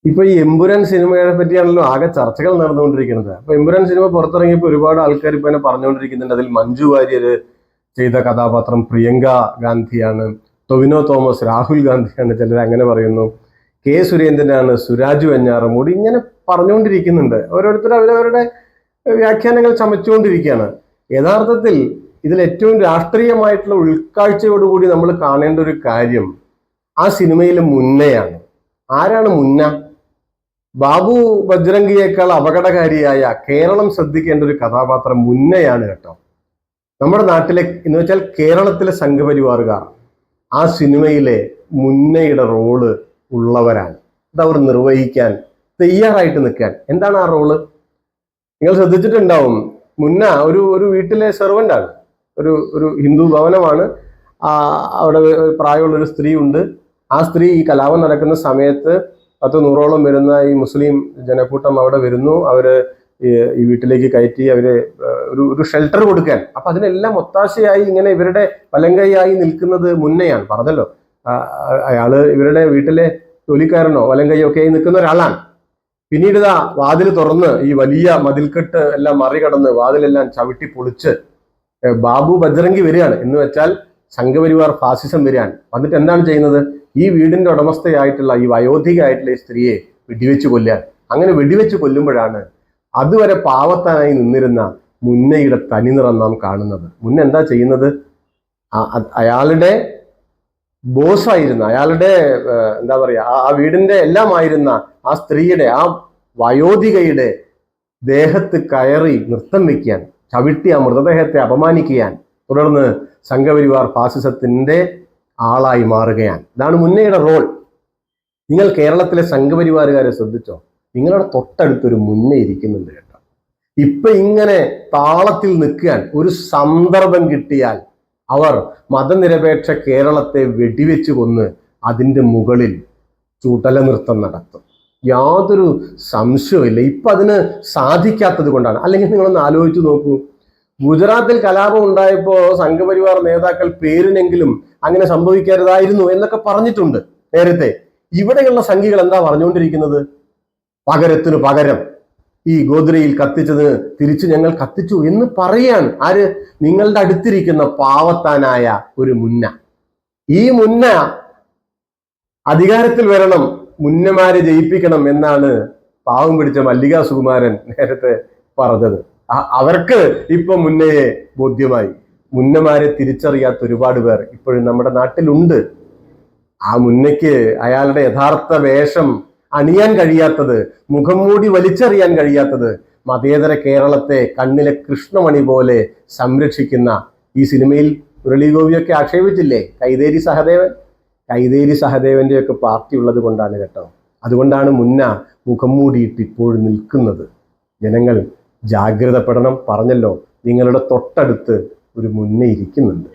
ഇപ്പൊ ഈ എമ്പുരാൻ സിനിമയെ പറ്റിയാണല്ലോ ആകെ ചർച്ചകൾ നടന്നുകൊണ്ടിരിക്കുന്നത്. അപ്പൊ എമ്പുരാൻ സിനിമ പുറത്തിറങ്ങിയപ്പോൾ ഒരുപാട് ആൾക്കാർ ഇപ്പൊ എന്നെ പറഞ്ഞുകൊണ്ടിരിക്കുന്നുണ്ട്, അതിൽ മഞ്ജു വാര്യര് ചെയ്ത കഥാപാത്രം പ്രിയങ്ക ഗാന്ധിയാണ്, ടൊവിനോ തോമസ് രാഹുൽ ഗാന്ധിയാണ്, ചിലർ അങ്ങനെ പറയുന്നു, കെ സുരേന്ദ്രനാണ്, സുരാജ് വെഞ്ഞാറമൂട്, ഇങ്ങനെ പറഞ്ഞുകൊണ്ടിരിക്കുന്നുണ്ട്. ഓരോരുത്തർ അവരവരുടെ വ്യാഖ്യാനങ്ങൾ ചമച്ചുകൊണ്ടിരിക്കുകയാണ്. യഥാർത്ഥത്തിൽ ഇതിൽ ഏറ്റവും രാഷ്ട്രീയമായിട്ടുള്ള ഉൾക്കാഴ്ചയോടുകൂടി നമ്മൾ കാണേണ്ട ഒരു കാര്യം ആ സിനിമയിലെ മുന്നയാണ്. ആരാണ് മുന്ന? ബാബു ബജ്രംഗിയേക്കാൾ അപകടകാരിയായ, കേരളം ശ്രദ്ധിക്കേണ്ട ഒരു കഥാപാത്രം മുന്നയാണ് കേട്ടോ. നമ്മുടെ നാട്ടിലെ എന്ന് വെച്ചാൽ കേരളത്തിലെ സംഘപരിവാറുകാർ ആ സിനിമയിലെ മുന്നയുടെ റോള് ഉള്ളവരാണ്. അതവർ നിർവഹിക്കാൻ തയ്യാറായിട്ട് നിൽക്കാൻ. എന്താണ് ആ റോള്? നിങ്ങൾ ശ്രദ്ധിച്ചിട്ടുണ്ടാവും, മുന്ന ഒരു വീട്ടിലെ സെർവൻ്റ് ആണ്. ഒരു ഹിന്ദു ഭവനമാണ്. അവിടെ പ്രായമുള്ളൊരു സ്ത്രീ ഉണ്ട്. ആ സ്ത്രീ ഈ കലാപം നടക്കുന്ന സമയത്ത് 100-100ഓളം വരുന്ന ഈ മുസ്ലിം ജനക്കൂട്ടം അവിടെ വരുന്നു. അവര് ഈ വീട്ടിലേക്ക് കയറ്റി അവര് ഒരു ഷെൽട്ടർ കൊടുക്കാൻ. അപ്പൊ അതിനെല്ലാം ഒത്താശയായി ഇങ്ങനെ ഇവരുടെ വലങ്കൈയായി നിൽക്കുന്നത് മുന്നയാണ്. പറഞ്ഞല്ലോ, അയാള് ഇവരുടെ വീട്ടിലെ ജോലിക്കാരനോ വലങ്കൈയോ ഒക്കെ ആയി നിൽക്കുന്ന ഒരാളാണ്. പിന്നീട് ഇതാ വാതിൽ തുറന്ന് ഈ വലിയ മതിൽക്കെട്ട് എല്ലാം മറികടന്ന് വാതിലെല്ലാം ചവിട്ടി പൊളിച്ച് ബാബു ബജ്രംഗി വരികയാണ്. എന്ന് വെച്ചാൽ സംഘപരിവാർ ഫാസിസം വരികയാണ്. വന്നിട്ട് എന്താണ് ചെയ്യുന്നത്? ഈ വീടിന്റെ ഉടമസ്ഥയായിട്ടുള്ള ഈ വയോധികയായിട്ടുള്ള ഈ സ്ത്രീയെ വെടിവെച്ച് കൊല്ലാൻ. അങ്ങനെ വെടിവെച്ച് കൊല്ലുമ്പോഴാണ് അതുവരെ പാവത്താനായി നിന്നിരുന്ന മുന്നയുടെ തനിനിറം നാം കാണുന്നത്. മുന്ന എന്താ ചെയ്യുന്നത്? അയാളുടെ ബോസായിരുന്ന, അയാളുടെ എന്താ പറയാ, ആ വീടിന്റെ എല്ലാമായിരുന്ന ആ സ്ത്രീയുടെ, ആ വയോധികയുടെ ദേഹത്ത് കയറി നൃത്തം വെക്കാൻ, ചവിട്ടി ആ മൃതദേഹത്തെ അപമാനിക്കാൻ, തുടർന്ന് സംഘപരിവാർ ഫാസിസത്തിന്റെ ആളായി മാറുകയാണ്. ഇതാണ് മുന്നയുടെ റോൾ. നിങ്ങൾ കേരളത്തിലെ സംഘപരിവാറുകാരെ ശ്രദ്ധിച്ചോ? നിങ്ങളുടെ തൊട്ടടുത്തൊരു മുന്ന ഇരിക്കുന്നുണ്ട് കേട്ടോ. ഇപ്പൊ ഇങ്ങനെ താളത്തിൽ നിൽക്കാൻ ഒരു സന്ദർഭം കിട്ടിയാൽ അവർ മതനിരപേക്ഷ കേരളത്തെ വെടിവെച്ച് കൊന്ന് അതിൻ്റെ മുകളിൽ ചൂട്ടല നൃത്തം നടത്തും. യാതൊരു സംശയവുമില്ല. ഇപ്പൊ അതിന് സാധിക്കാത്തത് കൊണ്ടാണ്. അല്ലെങ്കിൽ നിങ്ങളൊന്ന് ആലോചിച്ച് നോക്കൂ, ഗുജറാത്തിൽ കലാപം ഉണ്ടായപ്പോ സംഘപരിവാർ നേതാക്കൾ പേരിനെങ്കിലും അങ്ങനെ സംഭവിക്കരുതായിരുന്നു എന്നൊക്കെ പറഞ്ഞിട്ടുണ്ട് നേരത്തെ. ഇവിടെയുള്ള സംഘികൾ എന്താ പറഞ്ഞുകൊണ്ടിരിക്കുന്നത്? പകരത്തിനു പകരം ഈ ഗോദ്രയിൽ കത്തിച്ചത് തിരിച്ചു ഞങ്ങൾ കത്തിച്ചു എന്ന് പറയാണ്. ആര്? നിങ്ങളുടെ അടുത്തിരിക്കുന്ന പാവത്താനായ ഒരു മുന്ന. ഈ മുന്ന അധികാരത്തിൽ വരണം, മുന്നമാരെ ജയിപ്പിക്കണം എന്നാണ് പാവം പിടിച്ച മല്ലിക സുകുമാരൻ നേരത്തെ പറഞ്ഞത്. അവർക്ക് ഇപ്പൊ മുന്നയെ ബോധ്യമായി. മുന്നമാരെ തിരിച്ചറിയാത്ത ഒരുപാട് പേർ ഇപ്പോഴും നമ്മുടെ നാട്ടിലുണ്ട്. ആ മുന്നയ്ക്ക് അയാളുടെ യഥാർത്ഥ വേഷം അണിയാൻ കഴിയാത്തത്, മുഖം മൂടി വലിച്ചെറിയാൻ കഴിയാത്തത് മതേതര കേരളത്തെ കണ്ണിലെ കൃഷ്ണമണി പോലെ സംരക്ഷിക്കുന്ന ഈ സിനിമയിൽ മുരളി ഗോപിയൊക്കെ ആക്ഷേപിച്ചില്ലേ, കൈതേരി സഹദേവന്റെ ഒക്കെ പാർട്ടി ഉള്ളത് കൊണ്ടാണ് കേട്ടോ. അതുകൊണ്ടാണ് മുന്ന മുഖം മൂടിയിട്ട് ഇപ്പോഴും നിൽക്കുന്നത്. ജനങ്ങൾ ജാഗ്രതപ്പെടണം. പറഞ്ഞല്ലോ, നിങ്ങളുടെ തൊട്ടടുത്ത് ഒരു മുന്ന ഇരിക്കുന്നുണ്ട്.